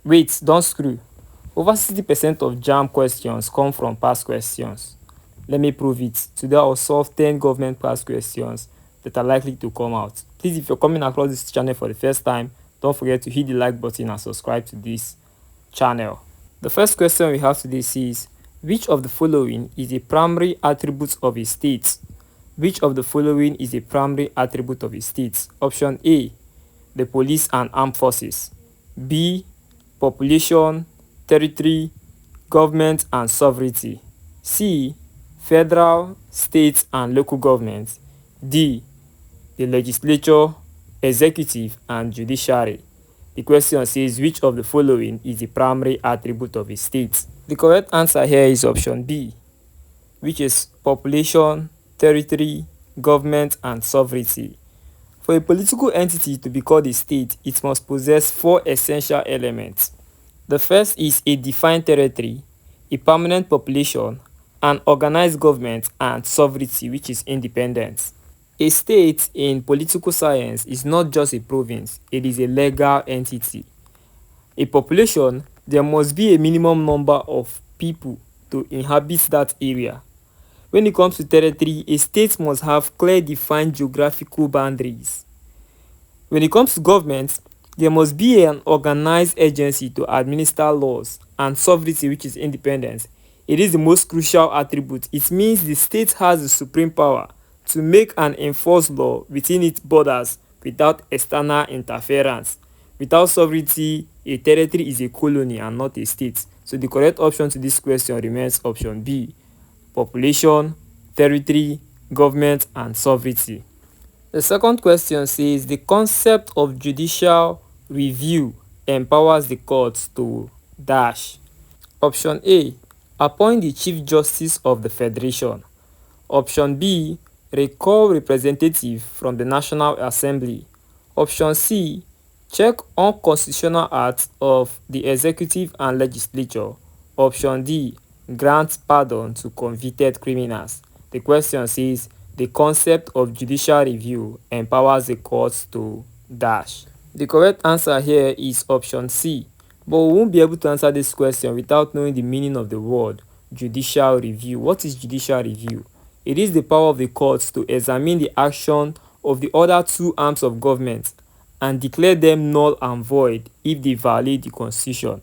Wait, don't screw. Over 60% of JAMB questions come from past questions. Let me prove it. Today I'll solve 10 government past questions that are likely to come out. Please, if you're coming across this channel for the first time, don't forget to hit the like button and subscribe to this channel. The first question we have today says, which of the following is a primary attribute of a state? Which of the following is a primary attribute of a state? Option A, the police and armed forces. B, population, territory, government and sovereignty. C, federal, state and local government. D, the legislature, executive and judiciary. The question says, which of the following is the primary attribute of a state? The correct answer here is option B, which is population, territory, government and sovereignty. For a political entity to be called a state, it must possess 4 essential elements. The first is a defined territory, a permanent population, an organized government, and sovereignty, which is independence. A state in political science is not just a province, it is a legal entity. A population, there must be a minimum number of people to inhabit that area. When it comes to territory, a state must have clear defined geographical boundaries. When it comes to government, there must be an organized agency to administer laws, and sovereignty, which is independence. It is the most crucial attribute. It means the state has the supreme power to make and enforce law within its borders without external interference. Without sovereignty, a territory is a colony and not a state. So the correct option to this question remains option B, population, territory, government and sovereignty. The second question says, the concept of judicial review empowers the courts to dash. Option A, appoint the Chief Justice of the Federation. Option B, recall representative from the National Assembly. Option C, check unconstitutional acts of the executive and legislature. Option D, grant pardon to convicted criminals. The question says, the concept of judicial review empowers the courts to dash. The correct answer here is option C, but we won't be able to answer this question without knowing the meaning of the word judicial review. What is judicial review? It is the power of the courts to examine the action of the other 2 arms of government and declare them null and void if they violate the Constitution.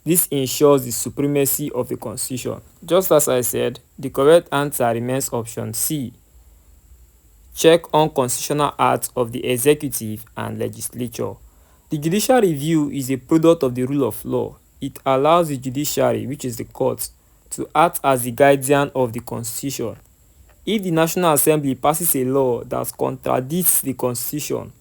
This ensures the supremacy of the Constitution. Just as I said, the correct answer remains option C, check unconstitutional acts of the executive and legislature. The judicial review is a product of the rule of law. It allows the judiciary, which is the court, to act as the guardian of the Constitution. If the National Assembly passes a law that contradicts the Constitution,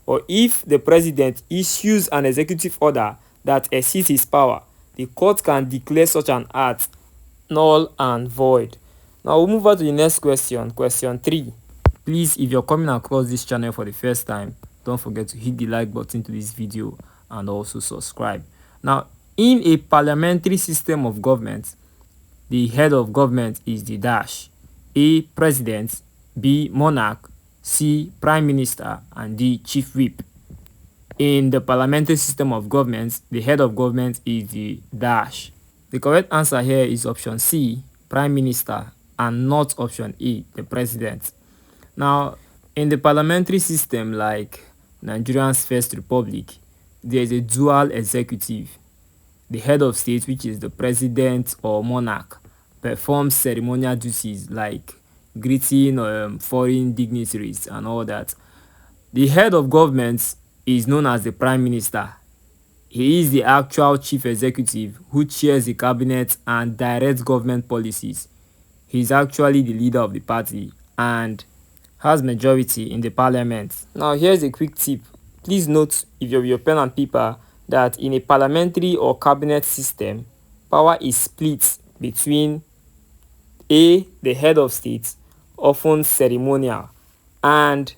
or if the president issues an executive order that exceeds his power, the court can declare such an act null and void. Now we'll move on to the next question, question 3. Please, if you're coming across this channel for the first time, don't forget to hit the like button to this video and also subscribe. Now, in a parliamentary system of government, the head of government is the dash. A, president, B, monarch, C, prime minister, and D, chief whip. In the parliamentary system of government, the head of government is the dash. The correct answer here is option C, prime minister, and not option E, the president. Now, in the parliamentary system like Nigerian's First Republic, there is a dual executive. The head of state, which is the president or monarch, performs ceremonial duties like greeting foreign dignitaries and all that. The head of government is known as the prime minister. He is the actual chief executive who chairs the cabinet and directs government policies. He is actually the leader of the party and has majority in the parliament. Now here's a quick tip. Please note, if you have your pen and paper, that in a parliamentary or cabinet system, power is split between A, the head of state, often ceremonial, and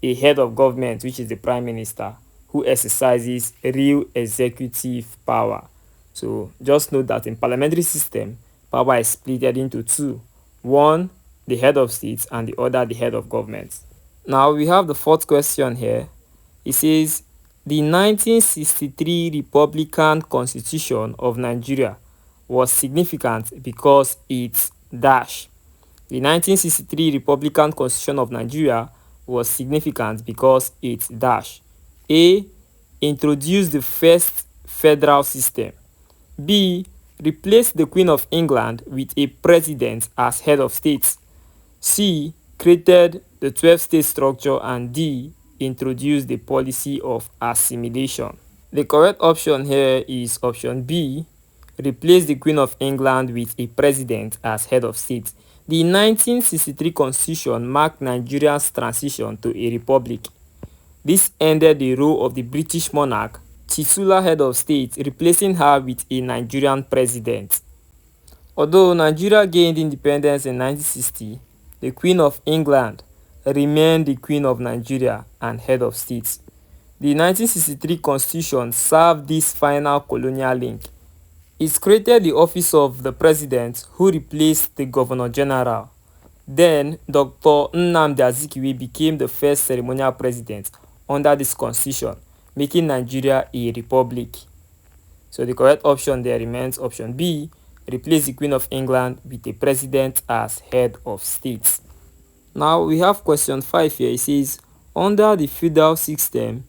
a head of government, which is the prime minister, who exercises real executive power. So just note that in parliamentary system, power is split into 2. One, the head of state, and the other, the head of government. Now we have the fourth question here. It says, The 1963 Republican Constitution of Nigeria was significant because it dash. The 1963 Republican Constitution of Nigeria was significant because it dash. A. Introduced the first federal system. B. Replaced the Queen of England with a president as head of state. C. Created the 12-state structure. And D. Introduced the policy of assimilation. The correct option here is option B. Replace the Queen of England with a president as head of state. The 1963 Constitution marked Nigeria's transition to a republic. This ended the role of the British monarch, titular head of state, replacing her with a Nigerian president. Although Nigeria gained independence in 1960, the Queen of England remained the Queen of Nigeria and head of state. The 1963 Constitution served this final colonial link. It created the office of the president, who replaced the governor general. Then, Dr. Nnamdi Azikiwe became the first ceremonial president under this constitution, making Nigeria a republic. So the correct option there remains option B. Replace the Queen of England with a president as head of state. Now we have question 5 here. It says, under the feudal system,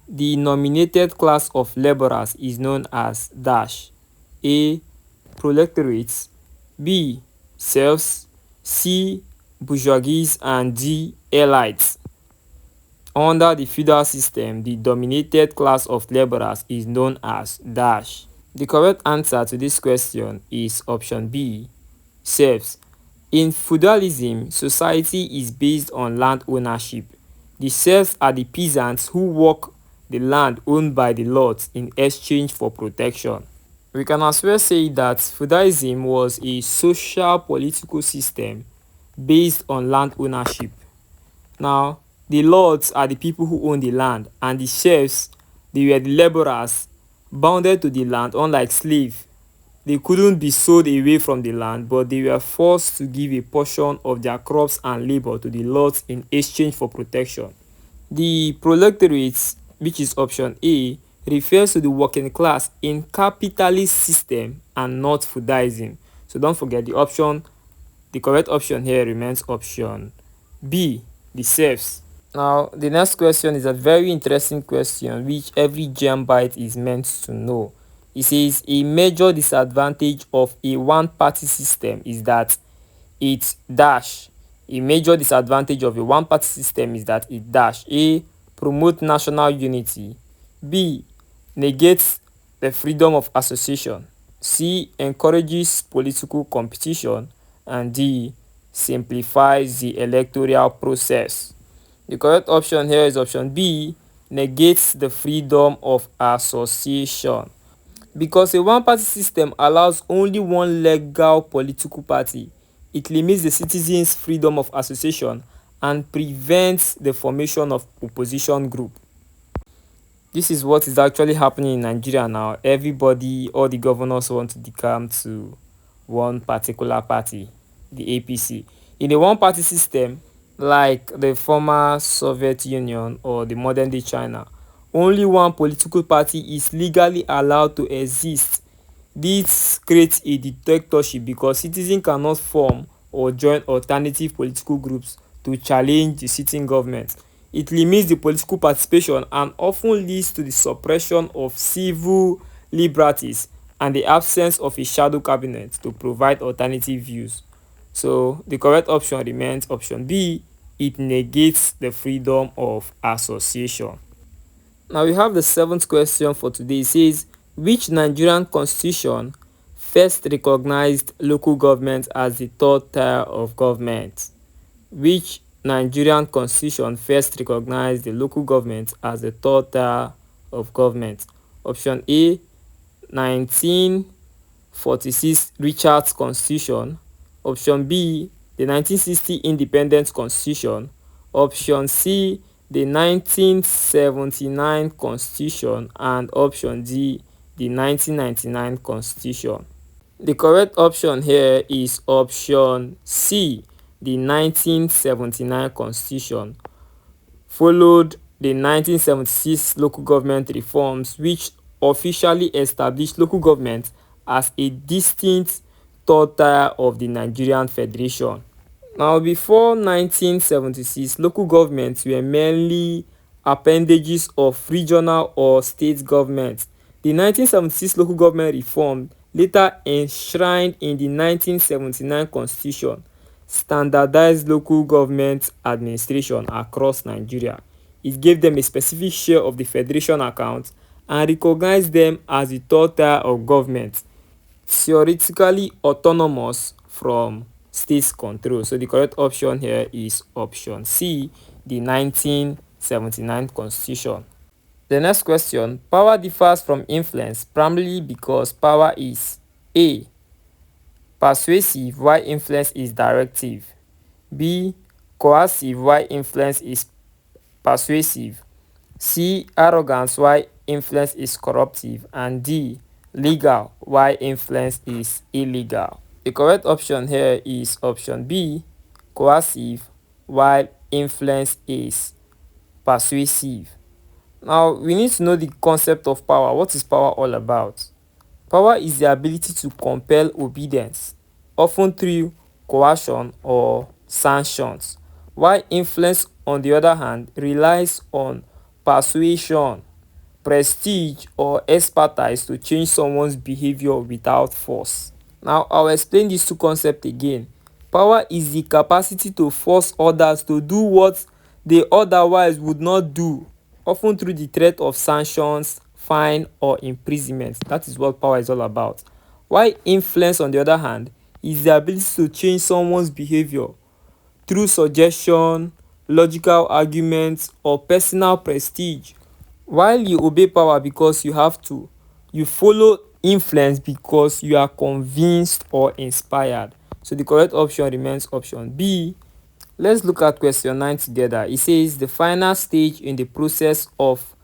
the nominated class of laborers is known as dash. A. Proletariats. B. Serfs. C. Bourgeoisie. And D. Elites. Under the feudal system, the dominated class of laborers is known as dash. The correct answer to this question is option B. Serfs. In feudalism, society is based on land ownership. The serfs are the peasants who work the land owned by the lords in exchange for protection. We can as well say that feudalism was a social political system based on land ownership. Now, the lords are the people who own the land, and the serfs, they were the laborers bounded to the land. Unlike slaves, they couldn't be sold away from the land, but they were forced to give a portion of their crops and labor to the lords in exchange for protection. The proletariats, which is option A, refers to the working class in capitalist system and not feudalism. So don't forget the correct option here remains option B, the serfs. Now, the next question is a very interesting question which every JAMBite is meant to know. It says, a major disadvantage of a one-party system is that it dash. A major disadvantage of a one-party system is that it dash. A. Promote national unity. B. Negates the freedom of association. C. Encourages political competition. And D. Simplifies the electoral process. The correct option here is option B. Negates the freedom of association. Because a one-party system allows only one legal political party, it limits the citizens' freedom of association and prevents the formation of opposition group. This is what is actually happening in Nigeria now. Everybody, all the governors want to decamp to one particular party, the APC. In a one-party system, like the former Soviet Union or the modern-day China, only one political party is legally allowed to exist. This creates a dictatorship because citizens cannot form or join alternative political groups to challenge the sitting government. It limits the political participation and often leads to the suppression of civil liberties and the absence of a shadow cabinet to provide alternative views. So the correct option remains option B. It negates the freedom of association. Now we have the 7th question for today. It says, which Nigerian constitution first recognized local government as the third tier of government? Which Nigerian constitution first recognized the local government as the third tier of government? Option A, 1946 Richard's Constitution. Option B, the 1960 Independence Constitution. Option C, the 1979 Constitution. And option D, the 1999 Constitution. The correct option here is option C, the 1979 Constitution, followed the 1976 local government reforms, which officially established local government as a distinct third tier of the Nigerian Federation. Now, before 1976, local governments were merely appendages of regional or state governments. The 1976 local government reform, later enshrined in the 1979 Constitution, standardized local government administration across Nigeria. It gave them a specific share of the federation account and recognized them as the third tier of government, theoretically autonomous from state control. So the correct option here is option C, the 1979 Constitution. The next question: power differs from influence primarily because power is A. persuasive while influence is directive, B. coercive while influence is persuasive, C. arrogance while influence is corruptive, and D. legal while influence is illegal. The correct option here is option B, coercive while influence is persuasive. Now, we need to know the concept of power. What is power all about? Power is the ability to compel obedience, often through coercion or sanctions, while influence, on the other hand, relies on persuasion, prestige, or expertise to change someone's behavior without force. Now, I'll explain these two concepts again. Power is the capacity to force others to do what they otherwise would not do, often through the threat of sanctions, fine, or imprisonment. That is what power is all about. While influence, on the other hand, is the ability to change someone's behavior through suggestion, logical arguments, or personal prestige. While you obey power because you have to, you follow influence because you are convinced or inspired. So the correct option remains option B. Let's look at question 9 together. It says the final stage in the process of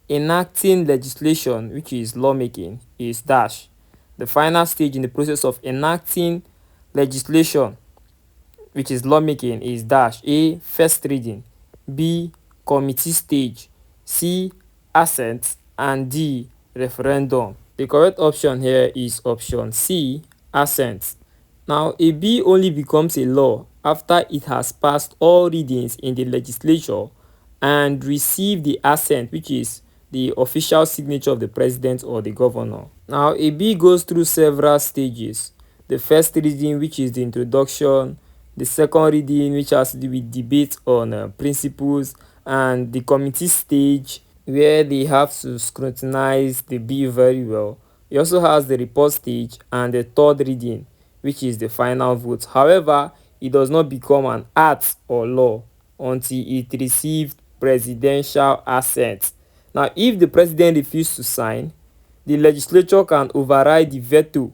enacting legislation, which is lawmaking, is dash. The final stage in the process of enacting legislation, which is lawmaking, is dash. A. first reading, B. committee stage, C. assent, and D. referendum. The correct option here is option C, assent. Now, a bill only becomes a law after it has passed all readings in the legislature and received the assent, which is the official signature of the president or the governor. Now, a bill goes through several stages. The first reading, which is the introduction, the second reading, which has to do with debate on principles, and the committee stage, where they have to scrutinize the bill very well. It also has the report stage and the third reading, which is the final vote. However, it does not become an act or law until it received presidential assent. Now, if the president refuses to sign, the legislature can override the veto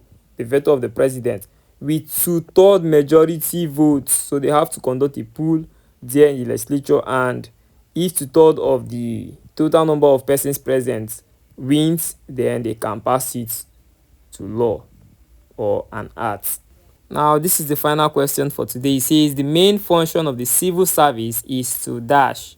of the president with 2/3 majority votes. So they have to conduct a poll there in the legislature, and if 2/3 of the total number of persons present wins, then they can pass it to law or an act. Now, this is the final question for today. It says the main function of the civil service is to dash.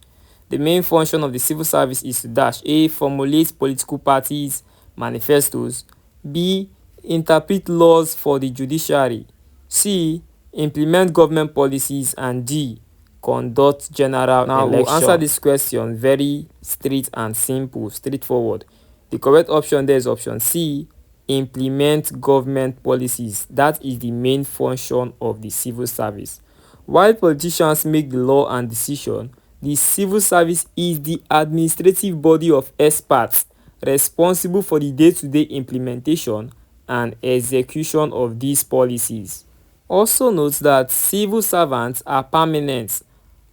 The main function of the civil service is to dash. A. formulate political parties' manifestos. B. interpret laws for the judiciary. C. implement government policies. And D. conduct general election. We'll answer this question very straight and simple, straightforward. The correct option there is option C, implement government policies. That is the main function of the civil service. While politicians make the law and decision, the civil service is the administrative body of experts responsible for the day-to-day implementation and execution of these policies. Also note that civil servants are permanent,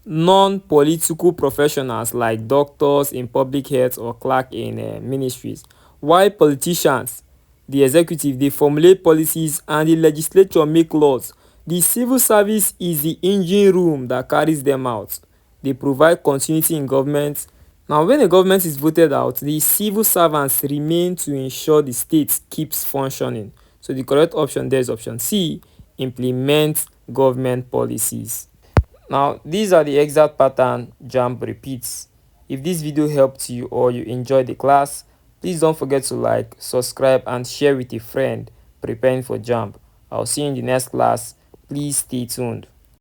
non-political professionals like doctors in public health or clerk in ministries, while politicians, the executive, they formulate policies and the legislature make laws. The civil service is the engine room that carries them out. They provide continuity in government. Now, when a government is voted out, the civil servants remain to ensure the state keeps functioning. So the correct option there is option C, implement government policies. Now, these are the exact pattern JAMB repeats. If this video helped you or you enjoyed the class, please don't forget to like, subscribe and share with a friend preparing for JAMB. I'll see you in the next class. Please stay tuned.